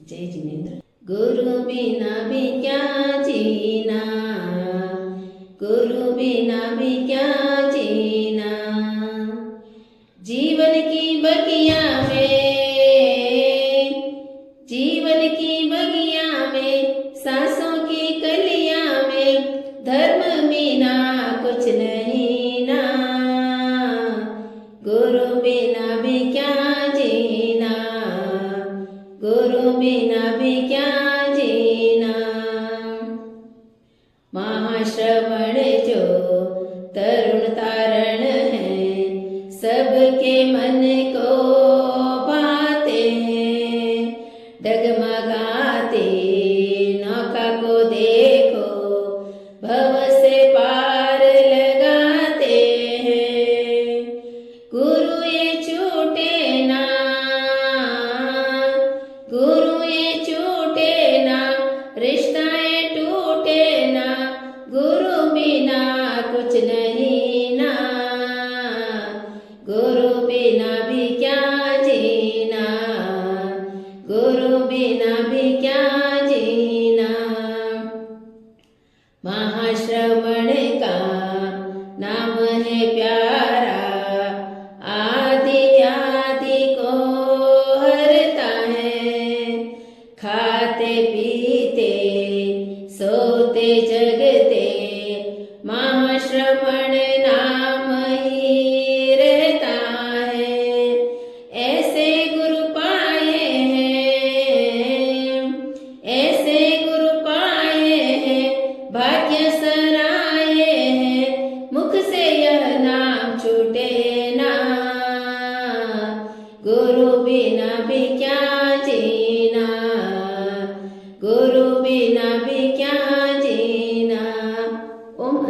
जय जिनेन्द्र। गुरु बिना भी क्या जीना, गुरु बिना भी क्या जीना। जीवन की बगिया में, जीवन की बगिया में, सांसों की कलिया में, धर्म बिना कुछ नहीं ना। गुरु बिना भी क्या जीना, गुरु बिना भी क्या जीना। महाश्रवण जो तरुण तारण है, सबके मन को भाते हैं। डगमगाते नौका को देखो, भव से पार लगाते हैं। गुरु ये छूटे ना, गुरु ये छूटे ना, रिश्ताएं टूटे ना। गुरु बिना कुछ नहीं ना, गुरु बिना भी क्या जीना, गुरु बिना भी क्या जीना। महाश्रवण का नाम है प्यारा, आदि व्याधि को हरता है। खाते पीते सोते जगते, महाश्रवण नाम ही रहता है। ऐसे गुरु पाए हैं, ऐसे गुरु पाए हैं, भाग्य सराए हैं। मुख से यह नाम छूटे ना, गुरु बिना भी क्या जीना, गुरु बिना भी क्या जीना। ओम